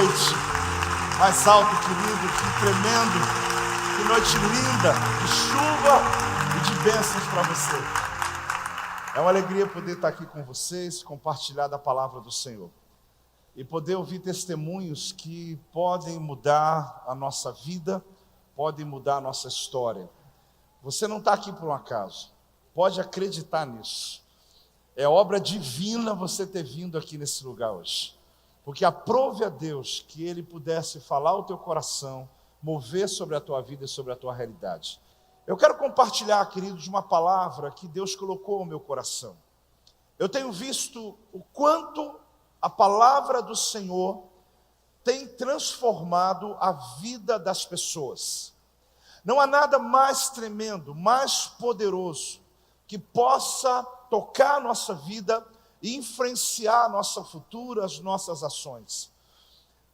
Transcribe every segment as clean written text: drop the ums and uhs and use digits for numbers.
noite. Mais alto, querido, que tremendo, que noite linda, de chuva e de bênçãos para você. É uma alegria poder estar aqui com vocês, compartilhar da palavra do Senhor. E poder ouvir testemunhos que podem mudar a nossa vida, podem mudar a nossa história. Você não está aqui por um acaso, pode acreditar nisso. É obra divina você ter vindo aqui nesse lugar hoje. Porque aprove a Deus que Ele pudesse falar ao teu coração, mover sobre a tua vida e sobre a tua realidade. Eu quero compartilhar, queridos, uma palavra que Deus colocou no meu coração. Eu tenho visto o quanto a palavra do Senhor tem transformado a vida das pessoas. Não há nada mais tremendo, mais poderoso, que possa tocar a nossa vida e influenciar nosso futuro, as nossas ações.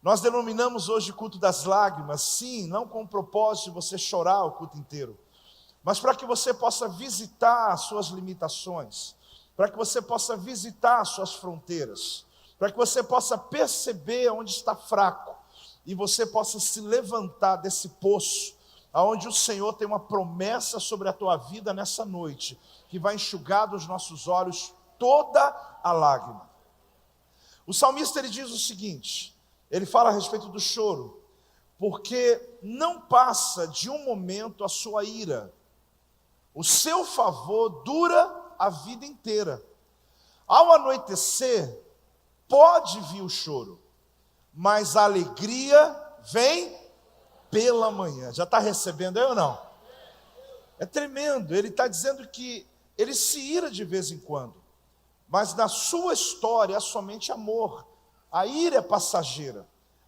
Nós denominamos hoje culto das lágrimas, sim, não com o propósito de você chorar o culto inteiro, mas para que você possa visitar as suas limitações, para que você possa visitar as suas fronteiras, para que você possa perceber onde está fraco, e você possa se levantar desse poço, aonde o Senhor tem uma promessa sobre a tua vida nessa noite, que vai enxugar dos nossos olhos toda a lágrima. O salmista ele diz o seguinte, ele fala a respeito do choro, porque não passa de um momento a sua ira, o seu favor dura a vida inteira. Ao anoitecer, pode vir o choro, mas a alegria vem pela manhã. Já está recebendo aí ou não? É tremendo, ele está dizendo que ele se ira de vez em quando, mas na sua história é somente amor. A ira é passageira.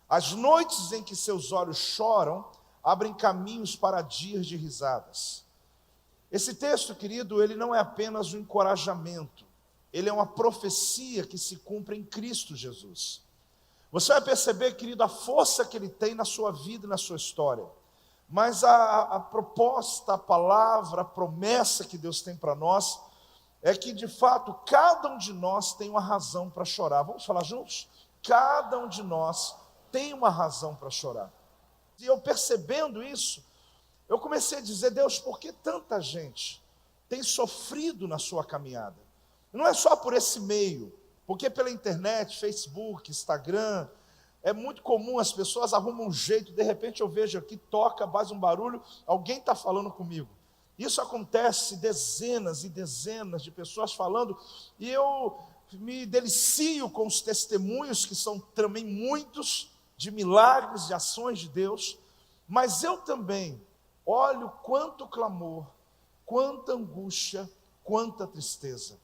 As noites em que seus olhos choram, abrem caminhos para dias de risadas. Esse texto, querido, ele não é apenas um encorajamento, ele é uma profecia que se cumpre em Cristo Jesus. Você vai perceber, querido, a força que ele tem na sua vida e na sua história. Mas a proposta, a palavra, a promessa que Deus tem para nós, é que de fato cada um de nós tem uma razão para chorar. Vamos falar juntos? Cada um de nós tem uma razão para chorar. E eu percebendo isso, eu comecei a dizer, Deus, por que tanta gente tem sofrido na sua caminhada? Não é só por esse meio, porque pela internet, Facebook, Instagram, é muito comum, as pessoas arrumam um jeito, de repente eu vejo aqui, toca, faz um barulho, alguém está falando comigo. Isso acontece dezenas e dezenas de pessoas falando, e eu me delicio com os testemunhos, que são também muitos, de milagres, de ações de Deus, mas eu também olho quanto clamor, quanta angústia, quanta tristeza.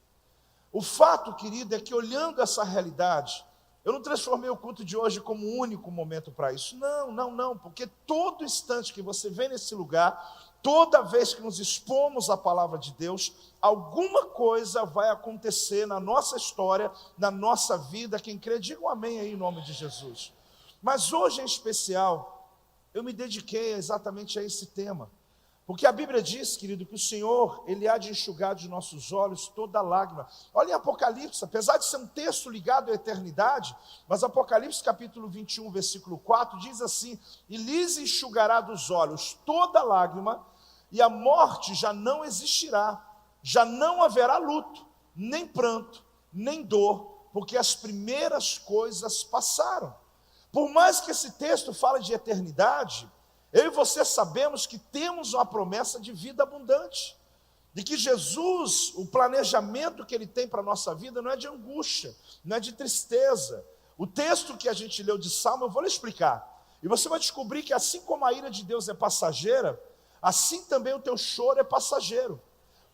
O fato, querido, é que olhando essa realidade, eu não transformei o culto de hoje como um único momento para isso. Não, porque todo instante que você vem nesse lugar, toda vez que nos expomos à palavra de Deus, alguma coisa vai acontecer na nossa história, na nossa vida. Quem crê, diga um amém aí em nome de Jesus. Mas hoje em especial, eu me dediquei exatamente a esse tema. Porque a Bíblia diz, querido, que o Senhor, Ele há de enxugar de nossos olhos toda lágrima. Olha em Apocalipse, apesar de ser um texto ligado à eternidade, mas Apocalipse capítulo 21, versículo 4, diz assim, e lhes enxugará dos olhos toda lágrima, e a morte já não existirá, já não haverá luto, nem pranto, nem dor, porque as primeiras coisas passaram. Por mais que esse texto fale de eternidade, eu e você sabemos que temos uma promessa de vida abundante, de que Jesus, o planejamento que Ele tem para a nossa vida não é de angústia, não é de tristeza. O texto que a gente leu de Salmo, eu vou lhe explicar, e você vai descobrir que assim como a ira de Deus é passageira, assim também o teu choro é passageiro.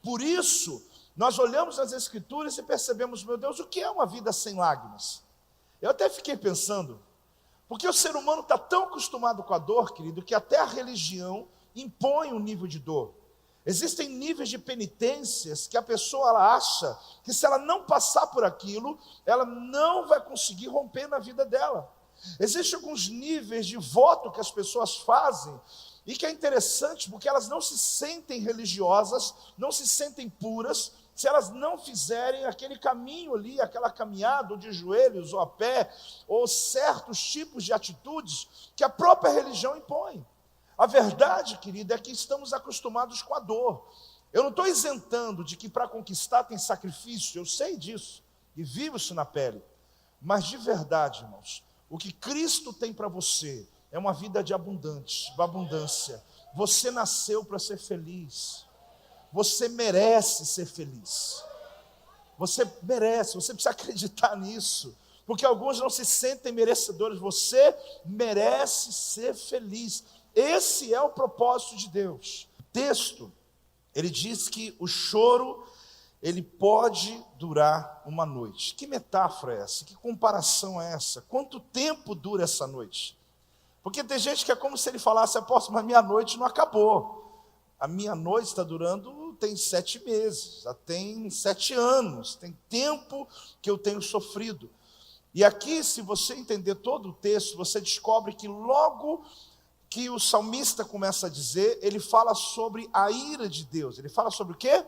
Por isso, nós olhamos nas Escrituras e percebemos, meu Deus, o que é uma vida sem lágrimas? Eu até fiquei pensando, porque o ser humano está tão acostumado com a dor, querido, que até a religião impõe um nível de dor. Existem níveis de penitências que a pessoa ela acha que se ela não passar por aquilo, ela não vai conseguir romper na vida dela. Existem alguns níveis de voto que as pessoas fazem, e que é interessante porque elas não se sentem religiosas, não se sentem puras, se elas não fizerem aquele caminho ali, aquela caminhada, ou de joelhos, ou a pé, ou certos tipos de atitudes que a própria religião impõe. A verdade, querida, é que estamos acostumados com a dor. Eu não estou isentando de que para conquistar tem sacrifício, eu sei disso, e vivo isso na pele. Mas de verdade, irmãos, o que Cristo tem para você é uma vida de abundância. Você nasceu para ser feliz. Você merece ser feliz. Você merece, você precisa acreditar nisso. Porque alguns não se sentem merecedores. Você merece ser feliz. Esse é o propósito de Deus. O texto, ele diz que o choro, ele pode durar uma noite. Que metáfora é essa? Que comparação é essa? Quanto tempo dura essa noite? Porque tem gente que é como se ele falasse, apóstolo, mas minha noite não acabou. A minha noite está durando, tem 7 meses, já tem 7 anos, tem tempo que eu tenho sofrido. E aqui, se você entender todo o texto, você descobre que logo que o salmista começa a dizer, ele fala sobre a ira de Deus. Ele fala sobre o quê?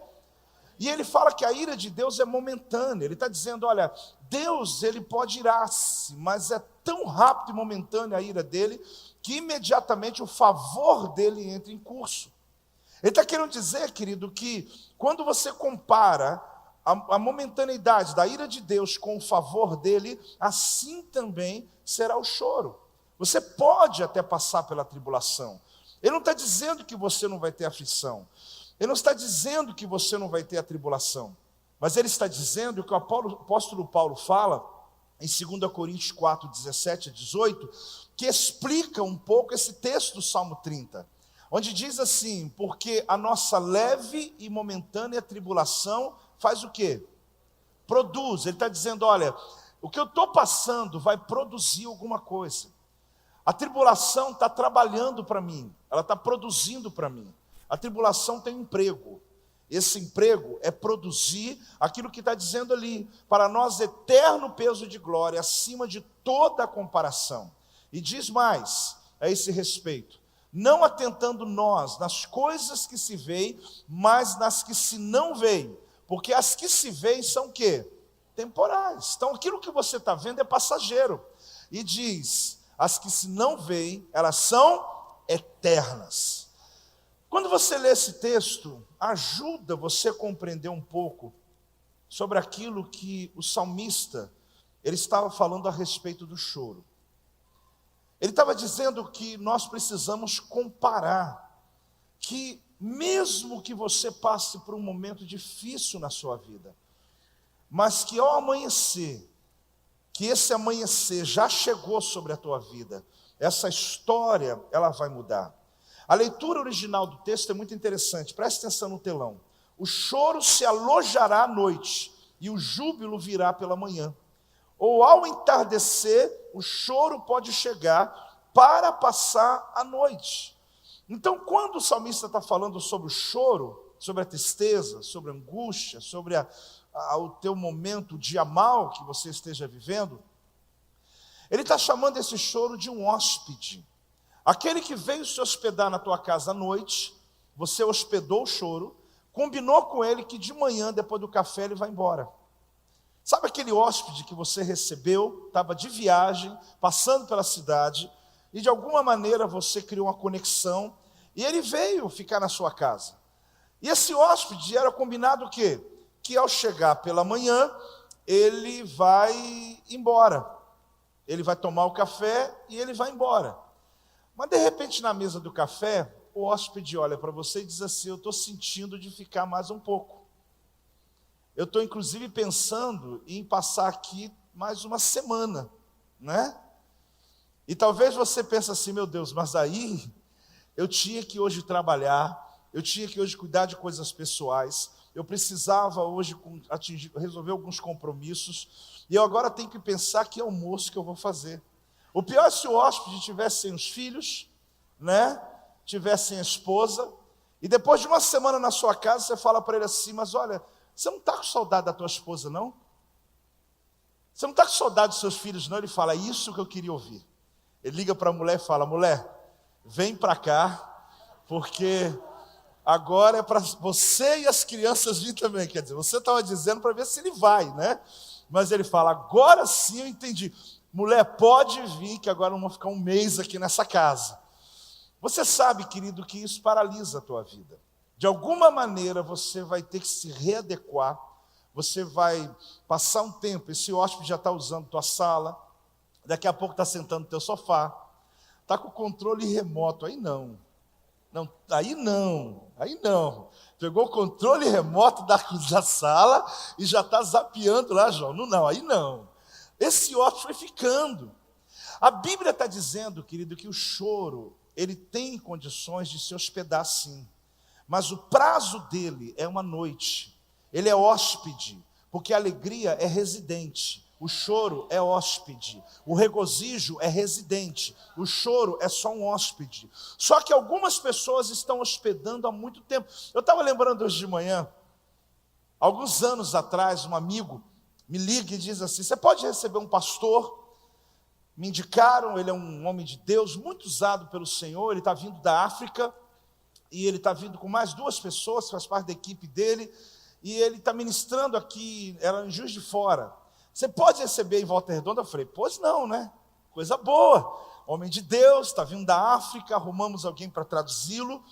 E ele fala que a ira de Deus é momentânea. Ele está dizendo, olha, Deus, ele pode irar-se, mas é tão rápido e momentânea a ira dele, que imediatamente o favor dele entra em curso. Ele está querendo dizer, querido, que quando você compara a momentaneidade da ira de Deus com o favor dele, assim também será o choro. Você pode até passar pela tribulação. Ele não está dizendo que você não vai ter aflição. Ele não está dizendo que você não vai ter a tribulação. Mas ele está dizendo que o apóstolo Paulo fala, em 2 Coríntios 4, 17 a 18, que explica um pouco esse texto do Salmo 30, onde diz assim, porque a nossa leve e momentânea tribulação faz o quê? Produz. Ele está dizendo, olha, o que eu estou passando vai produzir alguma coisa. A tribulação está trabalhando para mim, ela está produzindo para mim. A tribulação tem um emprego. Esse emprego é produzir aquilo que está dizendo ali, para nós eterno peso de glória, acima de toda comparação. E diz mais a esse respeito, não atentando nós nas coisas que se veem, mas nas que se não veem, porque as que se veem são o quê? Temporais. Então aquilo que você está vendo é passageiro. E diz, as que se não veem, elas são eternas. Quando você lê esse texto, ajuda você a compreender um pouco sobre aquilo que o salmista, ele estava falando a respeito do choro. Ele estava dizendo que nós precisamos comparar, que mesmo que você passe por um momento difícil na sua vida, mas que ao amanhecer, que esse amanhecer já chegou sobre a tua vida, essa história, ela vai mudar. A leitura original do texto é muito interessante, preste atenção no telão. O choro se alojará à noite, e o júbilo virá pela manhã. Ou ao entardecer, o choro pode chegar para passar a noite. Então, quando o salmista está falando sobre o choro, sobre a tristeza, sobre a angústia, sobre o teu momento, o dia mal que você esteja vivendo, ele está chamando esse choro de um hóspede. Aquele que veio se hospedar na tua casa à noite, você hospedou o choro, combinou com ele que de manhã, depois do café, ele vai embora. Sabe aquele hóspede que você recebeu, estava de viagem, passando pela cidade, e de alguma maneira você criou uma conexão, e ele veio ficar na sua casa. E esse hóspede era combinado o quê? Que ao chegar pela manhã, ele vai embora. Ele vai tomar o café e ele vai embora. Mas de repente na mesa do café, o hóspede olha para você e diz assim, eu estou sentindo de ficar mais um pouco. Eu estou inclusive pensando em passar aqui mais uma semana, né? E talvez você pense assim, meu Deus, mas aí eu tinha que hoje trabalhar, eu tinha que hoje cuidar de coisas pessoais, eu precisava hoje resolver alguns compromissos, e eu agora tenho que pensar que almoço que eu vou fazer. O pior é se o hóspede tivesse sem os filhos, né? Tivesse sem a esposa, e depois de uma semana na sua casa, você fala para ele assim, mas olha, você não está com saudade da tua esposa, não? Você não está com saudade dos seus filhos, não? Ele fala, isso que eu queria ouvir. Ele liga para a mulher e fala, mulher, vem para cá, porque Agora é para você e as crianças virem também. Quer dizer, você estava dizendo para ver se ele vai, né? Mas ele fala, agora sim eu entendi. Mulher, pode vir, que agora vamos ficar um mês aqui nessa casa. Você sabe, querido, que isso paralisa a tua vida. De alguma maneira você vai ter que se readequar. Você vai passar um tempo, esse hóspede já está usando tua sala, daqui a pouco está sentando no teu sofá, está com o controle remoto, aí não. Aí não. Pegou o controle remoto da sala e já está zapeando lá, João. Não, aí não. Esse hóspede foi ficando. A Bíblia está dizendo, querido, que o choro, ele tem condições de se hospedar sim. Mas o prazo dele é uma noite. Ele é hóspede, porque a alegria é residente. O choro é hóspede, o regozijo é residente, o choro é só um hóspede. Só que algumas pessoas estão hospedando há muito tempo. Eu estava lembrando hoje de manhã, alguns anos atrás, um amigo me liga e diz assim, você pode receber um pastor? Me indicaram, ele é um homem de Deus, muito usado pelo Senhor, ele está vindo da África, e ele está vindo com mais 2 pessoas, faz parte da equipe dele, e ele está ministrando aqui, era em Juiz de Fora. Você pode receber em Volta Redonda? Eu falei, pois não, né? Coisa boa. Homem de Deus, está vindo da África, arrumamos alguém para traduzi-lo.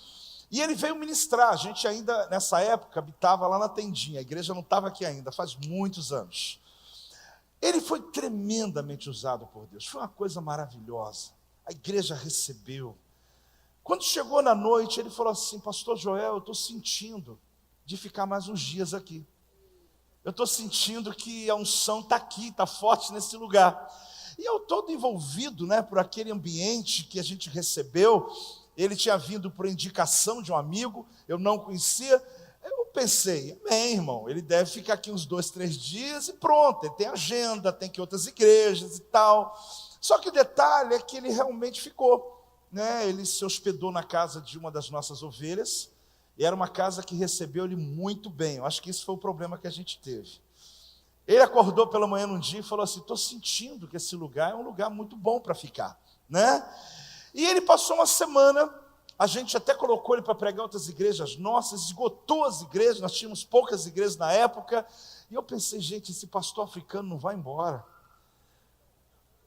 E ele veio ministrar. A gente ainda, nessa época, habitava lá na tendinha. A igreja não estava aqui ainda, faz muitos anos. Ele foi tremendamente usado por Deus. Foi uma coisa maravilhosa. A igreja recebeu. Quando chegou na noite, ele falou assim, pastor Joel, eu estou sentindo de ficar mais uns dias aqui. Eu estou sentindo que a unção está aqui, está forte nesse lugar. E eu todo envolvido, né, por aquele ambiente que a gente recebeu. Ele tinha vindo por indicação de um amigo, eu não conhecia. Eu pensei, bem, irmão, ele deve ficar aqui uns 2, 3 dias e pronto. Ele tem agenda, tem que ir outras igrejas e tal. Só que o detalhe é que ele realmente ficou, né? Ele se hospedou na casa de uma das nossas ovelhas. E era uma casa que recebeu ele muito bem. Eu acho que esse foi o problema que a gente teve. Ele acordou pela manhã num dia e falou assim, estou sentindo que esse lugar é um lugar muito bom para ficar, né? E ele passou uma semana, a gente até colocou ele para pregar em outras igrejas nossas, esgotou as igrejas, nós tínhamos poucas igrejas na época, e eu pensei, gente, esse pastor africano não vai embora.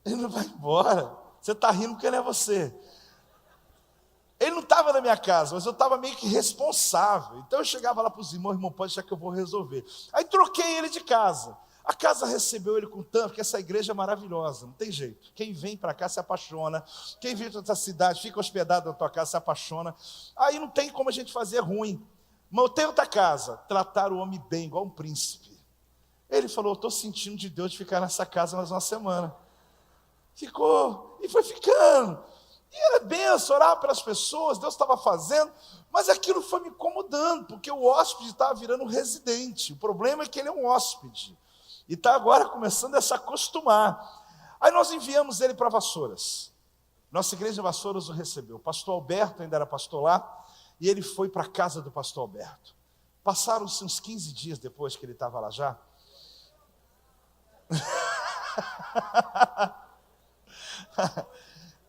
Ele não vai embora. Você está rindo porque ele é você. Ele não estava na minha casa, mas eu estava meio que responsável. Então eu chegava lá para os irmãos, irmão, pode deixar que eu vou resolver. Aí troquei ele de casa. A casa recebeu ele com tanto, porque essa igreja é maravilhosa, não tem jeito. Quem vem para cá se apaixona, quem vem de outra cidade, fica hospedado na tua casa, se apaixona. Aí não tem como a gente fazer ruim. Mas eu tenho outra casa, tratar o homem bem, igual um príncipe. Ele falou, eu estou sentindo de Deus de ficar nessa casa mais uma semana. Ficou, e foi ficando. E era benção, orar pelas pessoas, Deus estava fazendo, mas aquilo foi me incomodando, porque o hóspede estava virando um residente. O problema é que ele é um hóspede, e está agora começando a se acostumar. Aí nós enviamos ele para Vassouras. Nossa igreja de Vassouras o recebeu. O pastor Alberto ainda era pastor lá, e ele foi para a casa do pastor Alberto. Passaram-se uns 15 dias depois que ele estava lá já.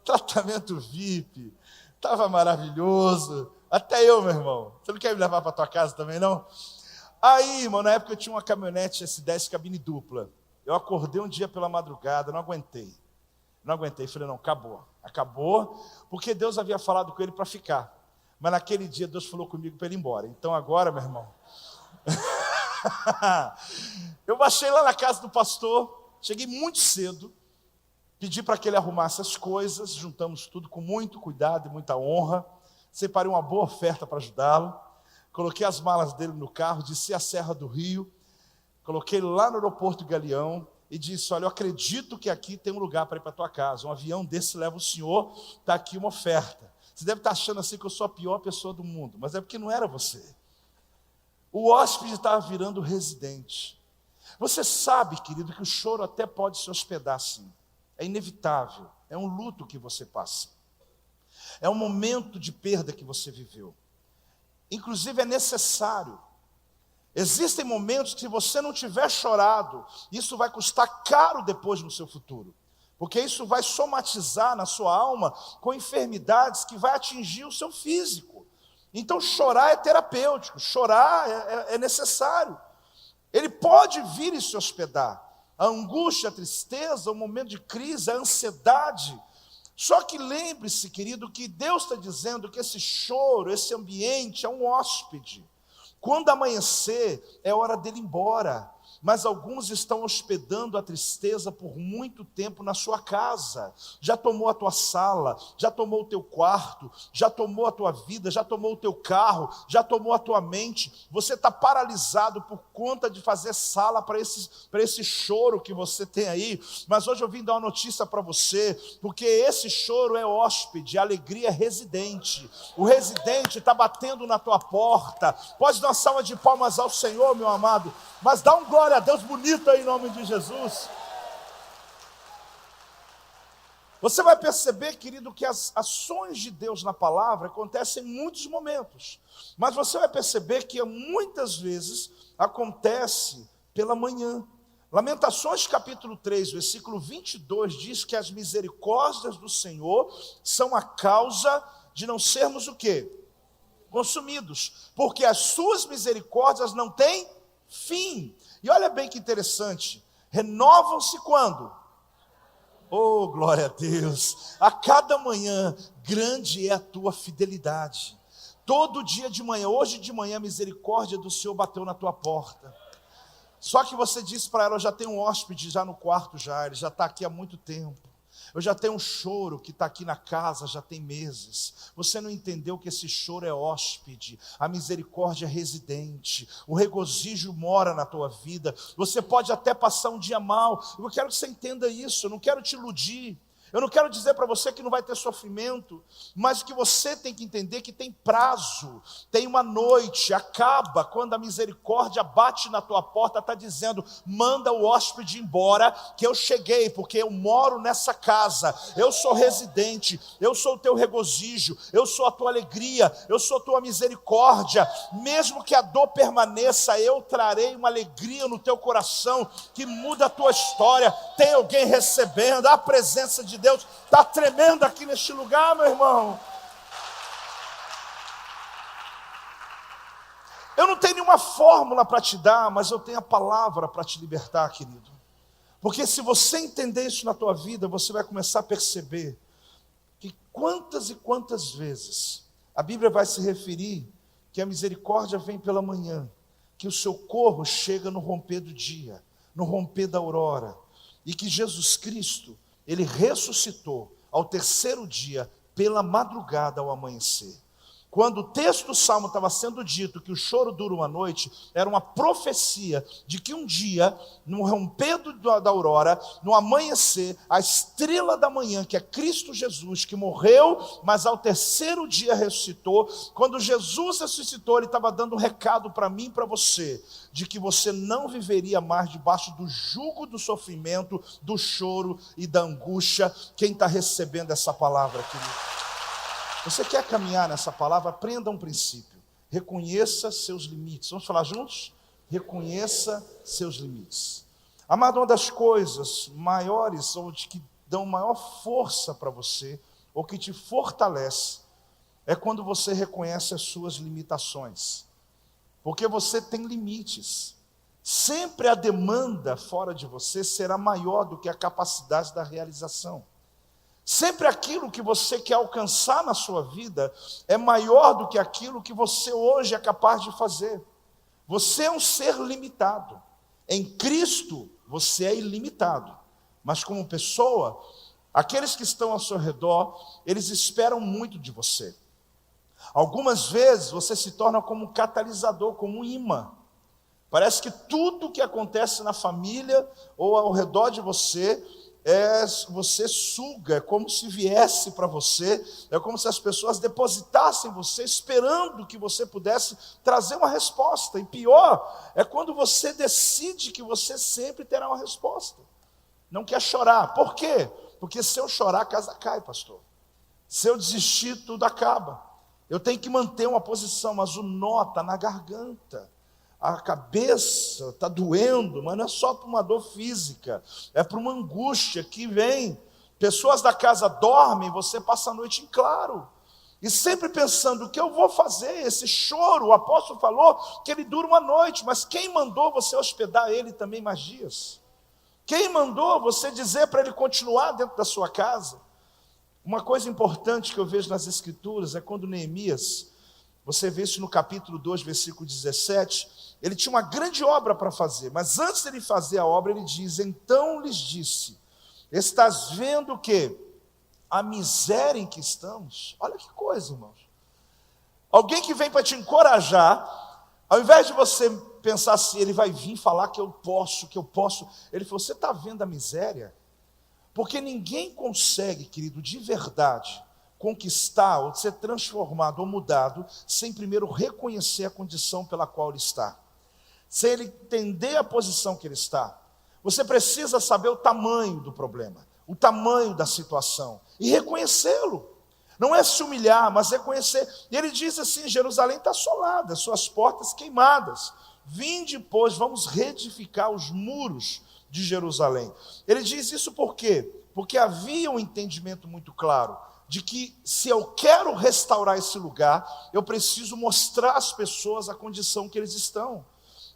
Tratamento VIP, estava maravilhoso. Até eu, meu irmão. Você não quer me levar para tua casa também, não? Aí, irmão, na época eu tinha uma caminhonete S10 cabine dupla. Eu acordei um dia pela madrugada, não aguentei. Falei, não, acabou, porque Deus havia falado com ele para ficar. Mas naquele dia Deus falou comigo para ele ir embora. Então agora, meu irmão, eu baixei lá na casa do pastor, cheguei muito cedo, pedi para que ele arrumasse as coisas, juntamos tudo com muito cuidado e muita honra, separei uma boa oferta para ajudá-lo, coloquei as malas dele no carro, desci a Serra do Rio, coloquei ele lá no aeroporto Galeão e disse, olha, eu acredito que aqui tem um lugar para ir para a tua casa, um avião desse leva o senhor, está aqui uma oferta. Você deve estar achando assim que eu sou a pior pessoa do mundo, mas é porque não era você. O hóspede estava virando residente. Você sabe, querido, que o choro até pode se hospedar assim. É inevitável, é um luto que você passa. É um momento de perda que você viveu. Inclusive é necessário. Existem momentos que se você não tiver chorado, isso vai custar caro depois no seu futuro. Porque isso vai somatizar na sua alma com enfermidades que vai atingir o seu físico. Então chorar é terapêutico, chorar é necessário. Ele pode vir e se hospedar. A angústia, a tristeza, o momento de crise, a ansiedade. Só que lembre-se, querido, que Deus está dizendo que esse choro, esse ambiente é um hóspede. Quando amanhecer, é hora dele ir embora. Mas alguns estão hospedando a tristeza por muito tempo na sua casa. Já tomou a tua sala, já tomou o teu quarto, já tomou a tua vida, já tomou o teu carro, já tomou a tua mente. Você está paralisado por conta de fazer sala para esse choro que você tem aí. Mas hoje eu vim dar uma notícia para você, porque esse choro é hóspede, a alegria é residente. O residente está batendo na tua porta. Pode dar uma salva de palmas ao Senhor, meu amado, mas dá um glória a Deus bonito aí em nome de Jesus. Você vai perceber, querido, que as ações de Deus na palavra acontecem em muitos momentos, mas você vai perceber que muitas vezes acontece pela manhã. Lamentações capítulo 3, versículo 22 diz que as misericórdias do Senhor são a causa de não sermos o quê? Consumidos, porque as suas misericórdias não têm fim. E olha bem que interessante, renovam-se quando? Oh, glória a Deus, a cada manhã, grande é a tua fidelidade. Todo dia de manhã, hoje de manhã, a misericórdia do Senhor bateu na tua porta. Só que você disse para ela, eu já tenho um hóspede já no quarto já, ele já está aqui há muito tempo. Eu já tenho um choro que está aqui na casa, já tem meses. Você não entendeu que esse choro é hóspede, a misericórdia é residente, o regozijo mora na tua vida. Você pode até passar um dia mal, eu quero que você entenda isso, eu não quero te iludir. Eu não quero dizer para você que não vai ter sofrimento, mas que você tem que entender que tem prazo, tem uma noite, acaba quando a misericórdia bate na tua porta, está dizendo, manda o hóspede embora, que eu cheguei, porque eu moro nessa casa, eu sou residente, eu sou o teu regozijo, eu sou a tua alegria, eu sou a tua misericórdia, mesmo que a dor permaneça, eu trarei uma alegria no teu coração, que muda a tua história. Tem alguém recebendo a presença de Deus está tremendo aqui neste lugar, meu irmão. Eu não tenho nenhuma fórmula para te dar, mas eu tenho a palavra para te libertar, querido. Porque se você entender isso na tua vida, você vai começar a perceber que quantas e quantas vezes a Bíblia vai se referir que a misericórdia vem pela manhã, que o socorro chega no romper do dia, no romper da aurora, e que Jesus Cristo, Ele ressuscitou ao terceiro dia, pela madrugada ao amanhecer. Quando o texto do Salmo estava sendo dito que o choro dura uma noite, era uma profecia de que um dia, no romper da aurora, no amanhecer, a estrela da manhã, que é Cristo Jesus, que morreu, mas ao terceiro dia ressuscitou. Quando Jesus ressuscitou, Ele estava dando um recado para mim e para você, de que você não viveria mais debaixo do jugo do sofrimento, do choro e da angústia. Quem está recebendo essa palavra, querido? Você quer caminhar nessa palavra? Aprenda um princípio. Reconheça seus limites. Vamos falar juntos? Reconheça seus limites. Amado, uma das coisas maiores, ou de que dão maior força para você, ou que te fortalece, é quando você reconhece as suas limitações. Porque você tem limites. Sempre a demanda fora de você será maior do que a capacidade da realização. Sempre aquilo que você quer alcançar na sua vida é maior do que aquilo que você hoje é capaz de fazer. Você é um ser limitado. Em Cristo, você é ilimitado. Mas como pessoa, aqueles que estão ao seu redor, eles esperam muito de você. Algumas vezes você se torna como um catalisador, como um imã. Parece que tudo que acontece na família ou ao redor de você, você suga, é como se viesse para você, é como se as pessoas depositassem você, esperando que você pudesse trazer uma resposta. E pior, é quando você decide que você sempre terá uma resposta. Não quer chorar. Por quê? Porque se eu chorar, a casa cai, pastor. Se eu desistir, tudo acaba. Eu tenho que manter uma posição, mas o nó está na garganta. A cabeça está doendo, mas não é só por uma dor física, é por uma angústia que vem. Pessoas da casa dormem, você passa a noite em claro. E sempre pensando, o que eu vou fazer? Esse choro, o apóstolo falou que ele dura uma noite, mas quem mandou você hospedar ele também mais dias? Quem mandou você dizer para ele continuar dentro da sua casa? Uma coisa importante que eu vejo nas Escrituras é quando Neemias, você vê isso no capítulo 2, versículo 17, ele tinha uma grande obra para fazer, mas antes de ele fazer a obra, ele diz, então lhes disse, estás vendo o quê? A miséria em que estamos. Olha que coisa, irmãos. Alguém que vem para te encorajar, ao invés de você pensar assim, ele vai vir falar que eu posso, ele falou, você está vendo a miséria? Porque ninguém consegue, querido, de verdade, conquistar, ou ser transformado ou mudado, sem primeiro reconhecer a condição pela qual ele está. Sem ele entender a posição que ele está. Você precisa saber o tamanho do problema, o tamanho da situação, e reconhecê-lo. Não é se humilhar, mas reconhecer. E ele diz assim, Jerusalém está assolada, suas portas queimadas. Vinde, pois, vamos reedificar os muros de Jerusalém. Ele diz isso por quê? Porque havia um entendimento muito claro de que se eu quero restaurar esse lugar, eu preciso mostrar às pessoas a condição que eles estão.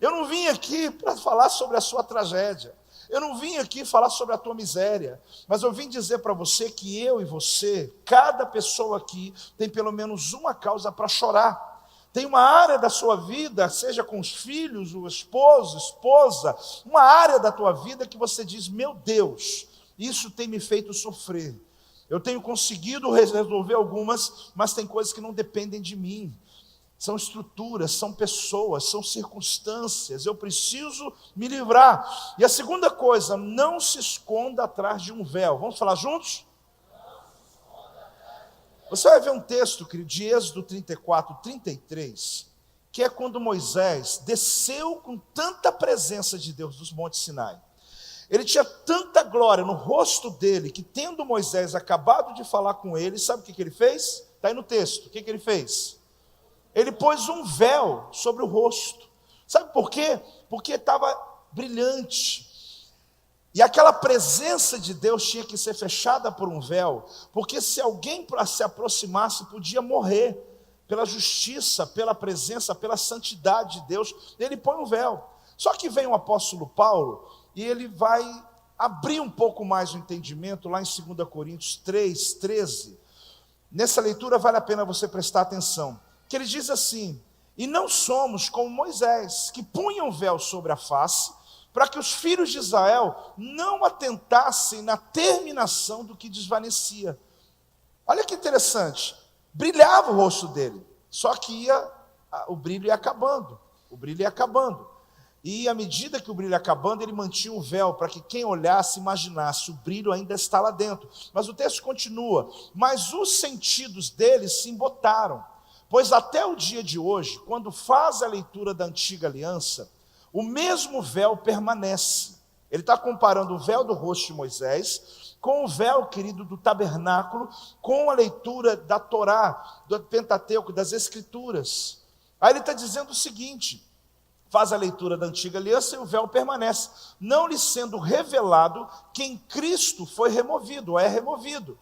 Eu não vim aqui para falar sobre a sua tragédia. Eu não vim aqui falar sobre a tua miséria, mas eu vim dizer para você que eu e você, cada pessoa aqui, tem pelo menos uma causa para chorar. Tem uma área da sua vida, seja com os filhos, o esposo, esposa, uma área da tua vida que você diz, meu Deus, isso tem me feito sofrer. Eu tenho conseguido resolver algumas, mas tem coisas que não dependem de mim. São estruturas, são pessoas, são circunstâncias, eu preciso me livrar. E a segunda coisa, não se esconda atrás de um véu. Vamos falar juntos? Você vai ver um texto, querido, de Êxodo 34, 33, que é quando Moisés desceu com tanta presença de Deus dos montes Sinai. Ele tinha tanta glória no rosto dele, que tendo Moisés acabado de falar com ele, sabe o que ele fez? Está aí no texto, o que ele fez? Ele pôs um véu sobre o rosto. Sabe por quê? Porque estava brilhante. E aquela presença de Deus tinha que ser fechada por um véu, porque se alguém se aproximasse, podia morrer pela justiça, pela presença, pela santidade de Deus. Ele põe um véu. Só que vem o apóstolo Paulo e ele vai abrir um pouco mais o entendimento lá em 2 Coríntios 3, 13. Nessa leitura vale a pena você prestar atenção. Que ele diz assim, e não somos como Moisés, que punha um véu sobre a face, para que os filhos de Israel não atentassem na terminação do que desvanecia. Olha que interessante, brilhava o rosto dele, só que o brilho ia acabando, e à medida que o brilho ia acabando, ele mantinha o véu, para que quem olhasse, imaginasse, o brilho ainda está lá dentro. Mas o texto continua, mas os sentidos dele se embotaram, pois até o dia de hoje, quando faz a leitura da antiga aliança, o mesmo véu permanece. Ele está comparando o véu do rosto de Moisés com o véu, querido, do tabernáculo, com a leitura da Torá, do Pentateuco, das Escrituras. Aí ele está dizendo o seguinte, faz a leitura da antiga aliança e o véu permanece, não lhe sendo revelado que em Cristo foi removido, ou é removido.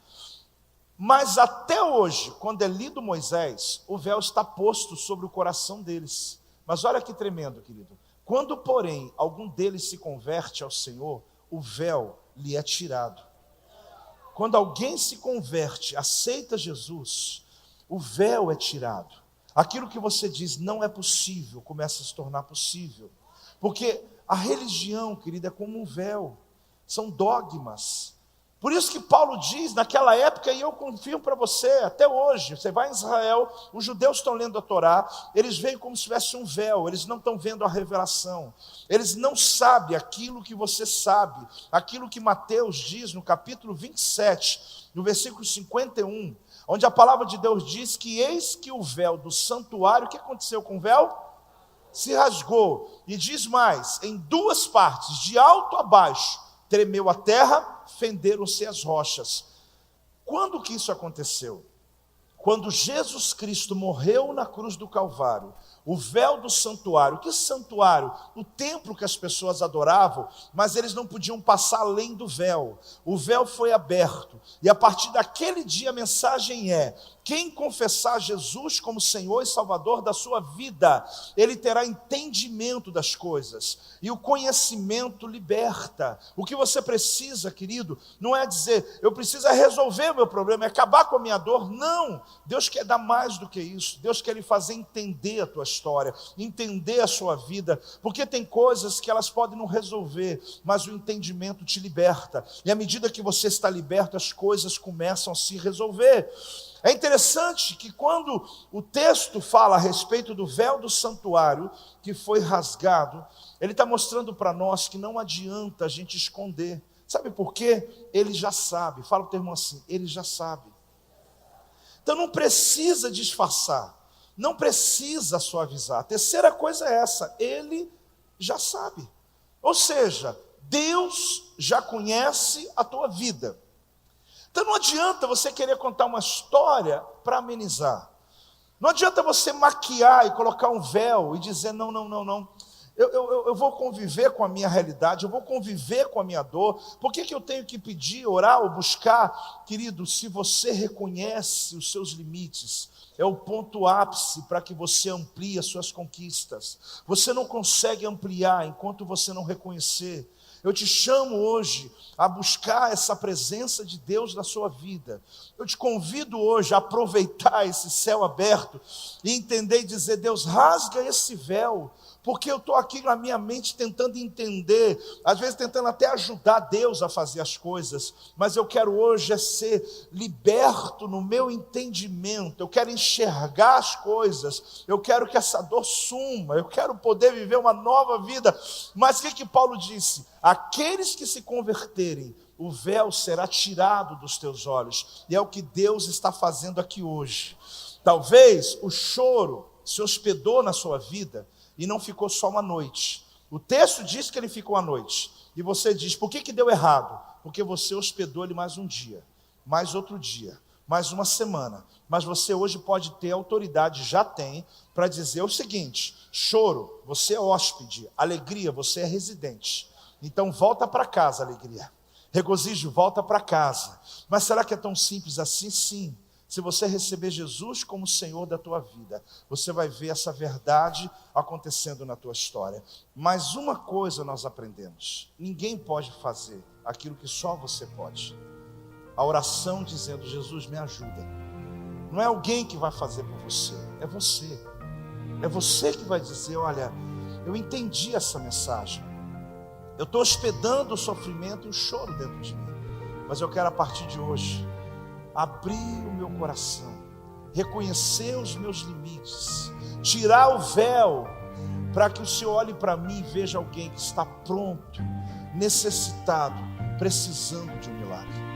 Mas até hoje, quando é lido Moisés, o véu está posto sobre o coração deles. Mas olha que tremendo, querido. Quando, porém, algum deles se converte ao Senhor, o véu lhe é tirado. Quando alguém se converte, aceita Jesus, o véu é tirado. Aquilo que você diz não é possível, começa a se tornar possível. Porque a religião, querida, é como um véu. São dogmas. Por isso que Paulo diz, naquela época, e eu confio para você, até hoje, você vai em Israel, os judeus estão lendo a Torá, eles veem como se tivesse um véu, eles não estão vendo a revelação, eles não sabem aquilo que você sabe, aquilo que Mateus diz no capítulo 27, no versículo 51, onde a palavra de Deus diz que eis que o véu do santuário, o que aconteceu com o véu? Se rasgou, e diz mais, em duas partes, de alto a baixo, tremeu a terra, fenderam-se as rochas. Quando que isso aconteceu? Quando Jesus Cristo morreu na cruz do Calvário, o véu do santuário, que santuário? O templo que as pessoas adoravam, mas eles não podiam passar além do véu. O véu foi aberto, e a partir daquele dia a mensagem é: quem confessar Jesus como Senhor e Salvador da sua vida, ele terá entendimento das coisas, e o conhecimento liberta. O que você precisa, querido, não é dizer, eu preciso resolver o meu problema, é acabar com a minha dor. Não, Deus quer dar mais do que isso. Deus quer lhe fazer entender a tua história, entender a sua vida, porque tem coisas que elas podem não resolver, mas o entendimento te liberta, e à medida que você está liberto, as coisas começam a se resolver. É interessante que quando o texto fala a respeito do véu do santuário que foi rasgado, ele está mostrando para nós que não adianta a gente esconder. Sabe por quê? Ele já sabe. Fala para o teu irmão assim: ele já sabe. Então não precisa disfarçar, não precisa suavizar. A terceira coisa é essa: ele já sabe. Ou seja, Deus já conhece a tua vida. Então não adianta você querer contar uma história para amenizar. Não adianta você maquiar e colocar um véu e dizer: não. Eu vou conviver com a minha realidade, eu vou conviver com a minha dor. Por que eu tenho que pedir, orar ou buscar? Querido, se você reconhece os seus limites, é o ponto ápice para que você amplie as suas conquistas. Você não consegue ampliar enquanto você não reconhecer. Eu te chamo hoje a buscar essa presença de Deus na sua vida. Eu te convido hoje a aproveitar esse céu aberto e entender e dizer: Deus, rasga esse véu, porque eu estou aqui na minha mente tentando entender, às vezes tentando até ajudar Deus a fazer as coisas, mas eu quero hoje ser liberto no meu entendimento, eu quero enxergar as coisas, eu quero que essa dor suma, eu quero poder viver uma nova vida. Mas o que Paulo disse? Aqueles que se converterem, o véu será tirado dos teus olhos, e é o que Deus está fazendo aqui hoje. Talvez o choro se hospedou na sua vida, e não ficou só uma noite. O texto diz que ele ficou uma noite. E você diz: por que deu errado? Porque você hospedou ele mais um dia, mais outro dia, mais uma semana. Mas você hoje pode ter autoridade, já tem, para dizer o seguinte: choro, você é hóspede; alegria, você é residente. Então volta para casa, alegria. Regozijo, volta para casa. Mas será que é tão simples assim? Sim. Se você receber Jesus como Senhor da tua vida, você vai ver essa verdade acontecendo na tua história. Mas uma coisa nós aprendemos: ninguém pode fazer aquilo que só você pode. A oração dizendo: Jesus, me ajuda. Não é alguém que vai fazer por você, é você. É você que vai dizer: olha, eu entendi essa mensagem. Eu estou hospedando o sofrimento e o choro dentro de mim. Mas eu quero, a partir de hoje, abrir o meu coração, reconhecer os meus limites, tirar o véu, para que o Senhor olhe para mim e veja alguém que está pronto, necessitado, precisando de um milagre.